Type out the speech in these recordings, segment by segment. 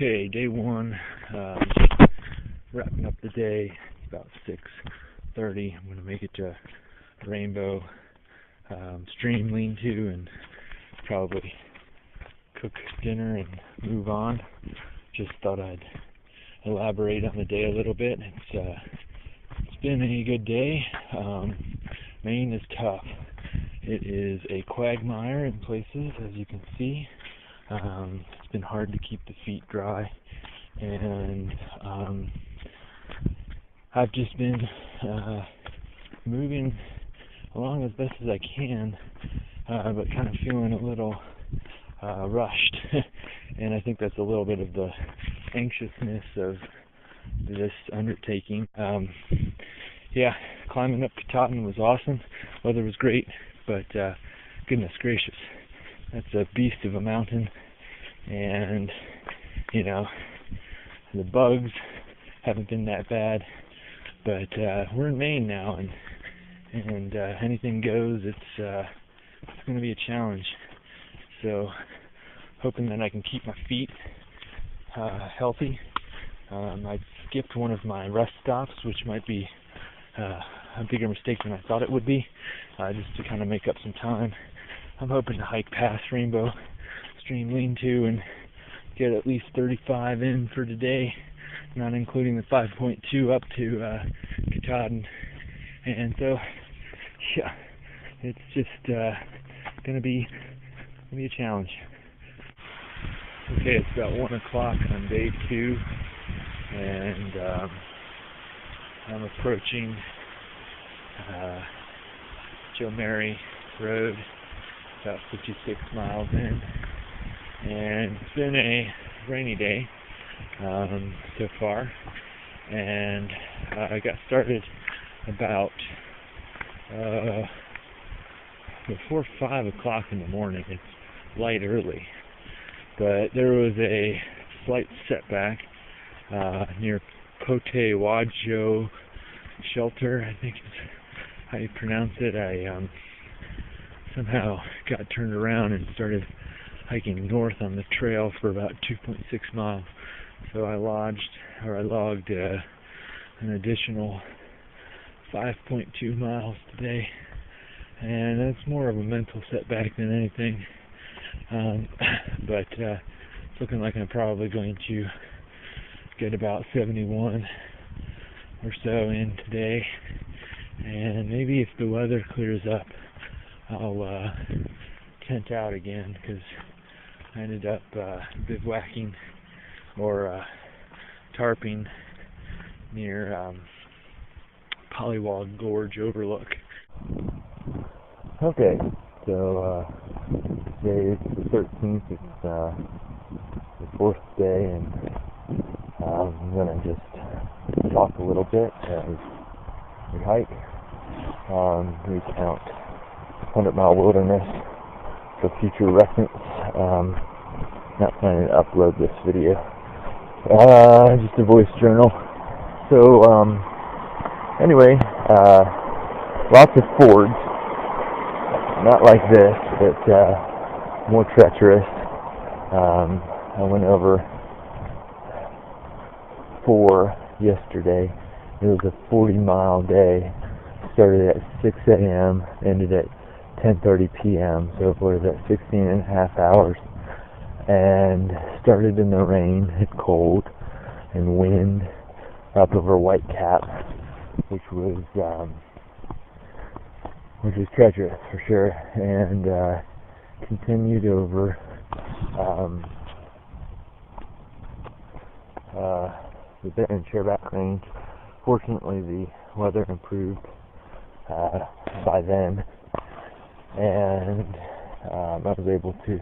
Okay, day one, just wrapping up the day. It's about 6:30. I'm going to make it to Rainbow Stream lean-to and probably cook dinner and move on. Just thought I'd elaborate on the day a little bit. It's been a good day. Maine is tough. It is a quagmire in places, as you can see. It's been hard to keep the feet dry, and I've just been moving along as best as I can, but kind of feeling a little rushed. And I think that's a little bit of the anxiousness of this undertaking. Yeah, climbing up Katahdin was awesome. Weather was great, but goodness gracious, that's a beast of a mountain. And you know, the bugs haven't been that bad, but we're in Maine now, and anything goes. It's going to be a challenge. So hoping that I can keep my feet healthy. I skipped one of my rest stops, which might be a bigger mistake than I thought it would be, just to kind of make up some time. I'm hoping to hike past Rainbow Stream lean-to and get at least 35 in for today, not including the 5.2 up to Katahdin. And so, yeah, it's just gonna be a challenge. Okay, it's about 1 o'clock on day 2, and I'm approaching Joe Mary Road, about 56 miles in, and it's been a rainy day so far, and I got started about before 5 o'clock in the morning. It's light early, but there was a slight setback near Pote Wajo Shelter, I think is how you pronounce it. I somehow got turned around and started hiking north on the trail for about 2.6 miles. So I logged an additional 5.2 miles today, and that's more of a mental setback than anything. But it's looking like I'm probably going to get about 71 or so in today, and maybe if the weather clears up, I'll tent out again, because I ended up bivouacking or tarping near Pollywog Gorge Overlook. Okay, so today is the 13th. It's the 4th day, and I'm gonna just talk a little bit as we hike. Recount 100-mile wilderness for future reference. Not planning to upload this video. Just a voice journal. So anyway, lots of fords. Not like this, but more treacherous. I went over 4 yesterday. It was a 40-mile day. Started at 6 a.m., ended at 10:30 p.m. So it was at 16 and a half hours. And started in the rain and cold and wind up over White Cap, which was treacherous for sure, and continued over the Bend and Chairback Range. Fortunately, the weather improved by then, and I was able to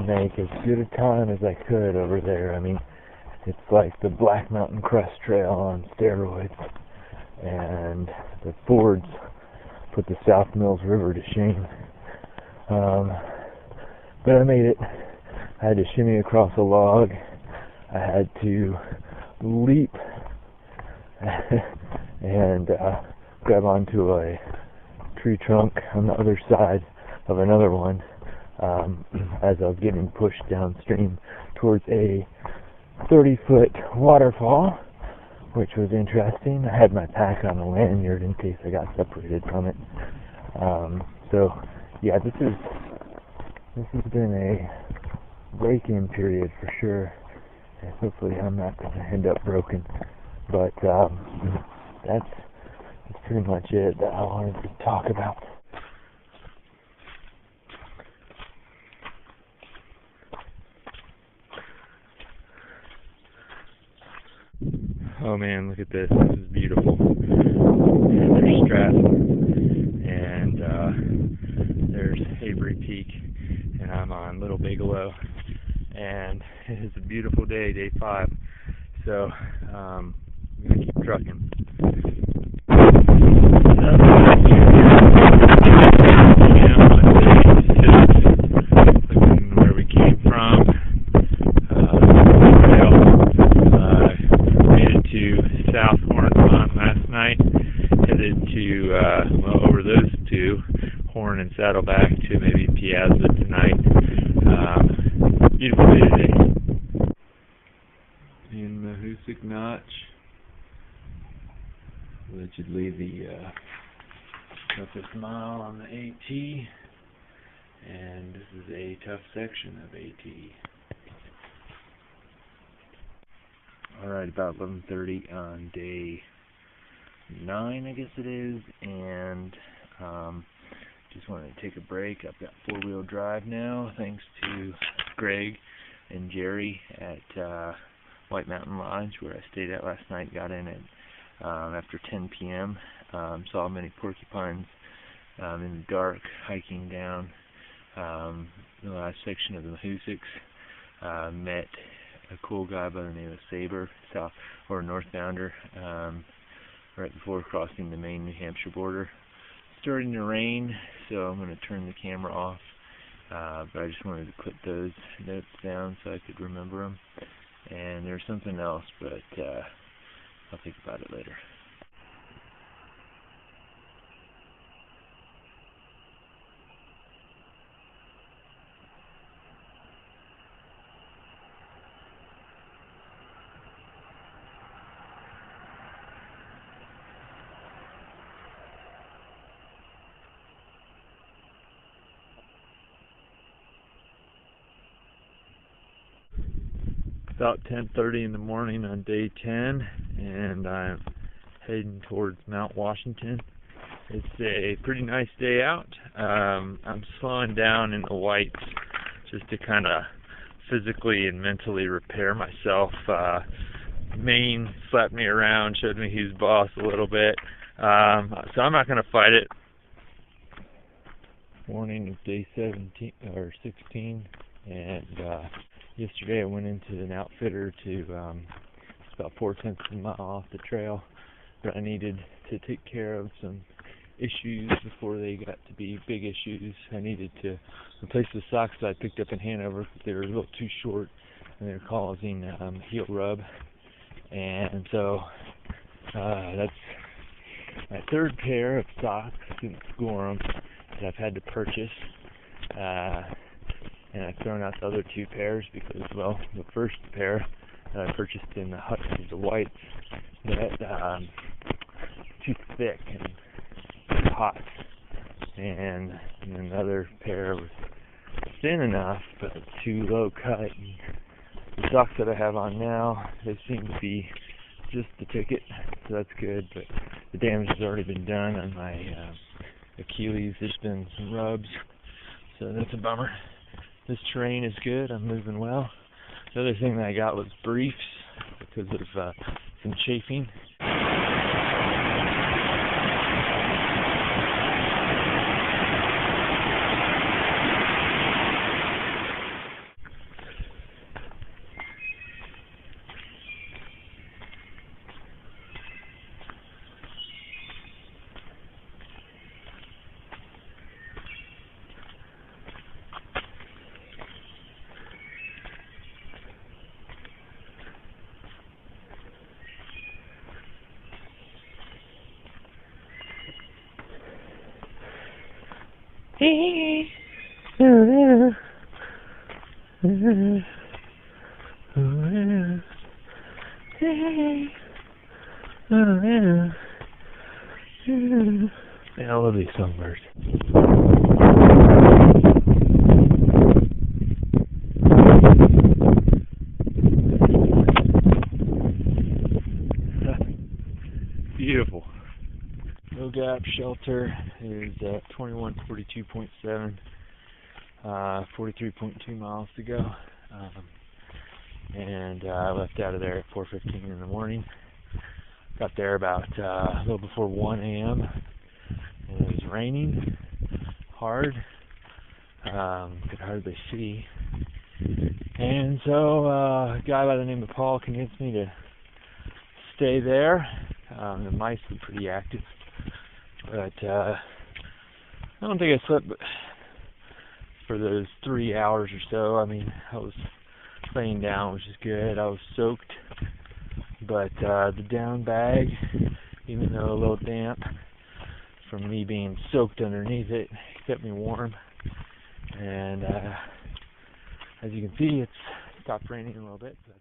make as good a time as I could over there. I mean, it's like the Black Mountain Crest Trail on steroids, and the fords put the South Mills River to shame. But I made it. I had to shimmy across a log. I had to leap and grab onto a tree trunk on the other side of another one as I was getting pushed downstream towards a 30-foot waterfall, which was interesting. I had my pack on the lanyard in case I got separated from it. So yeah, this has been a break-in period for sure. And hopefully I'm not going to end up broken. But that's pretty much it that I wanted to talk about. Oh man, look at this. This is beautiful. And there's Stratton, and there's Avery Peak, and I'm on Little Bigelow. And it is a beautiful day, day 5. So, I'm going to keep trucking. Looking where we came from. South Horn Pond last night, headed to, over those two, Horn and Saddleback, to maybe Piazza tonight. Beautiful day today. In the Hoosick Notch, allegedly the toughest mile on the AT, and this is a tough section of AT. Alright, about 11:30 on day 9, I guess it is, and just wanted to take a break. I've got 4-wheel drive now, thanks to Greg and Jerry at White Mountain Lodge, where I stayed at last night. Got in at after 10 p.m. Saw many porcupines in the dark, hiking down the last section of the Hoosicks. Met a cool guy by the name of Saber, northbounder, right before crossing the Maine, New Hampshire border. Starting to rain, so I'm going to turn the camera off, but I just wanted to put those notes down so I could remember them. And there's something else, but I'll think about it later. About 10:30 in the morning on day 10, and I'm heading towards Mount Washington. It's a pretty nice day out. I'm slowing down in the whites just to kind of physically and mentally repair myself. Maine slapped me around, showed me he's boss a little bit, so I'm not going to fight it. Morning of day 17 or 16, and yesterday I went into an outfitter to, it's about 4/10 of a mile off the trail, but I needed to take care of some issues before they got to be big issues. I needed to replace the socks that I picked up in Hanover because they were a little too short and they were causing heel rub. And so that's my 3rd pair of socks since Gorham that I've had to purchase. And I've thrown out the other 2 pairs because, well, the first pair that I purchased in the hut was the whites that too thick and hot, and then the other pair was thin enough but too low cut. And the socks that I have on now, they seem to be just the ticket, so that's good. But the damage has already been done on my Achilles. There's been some rubs, so that's a bummer. This terrain is good. I'm moving well. The other thing that I got was briefs because of some chafing. Oh, yeah. Oh, yeah. Yeah, I love these songbirds. Beautiful. No gap shelter is 2142.7, 43.2 miles to go. And I left out of there at 4:15 in the morning. Got there about a little before 1 a.m. and it was raining hard. Could hardly see. And so a guy by the name of Paul convinced me to stay there. The mice were pretty active, but I don't think I slept for those 3 hours or so. I mean, I was laying down, which is good. I was soaked, but the down bag, even though a little damp from me being soaked underneath it, kept me warm. And as you can see, it's stopped raining a little bit. So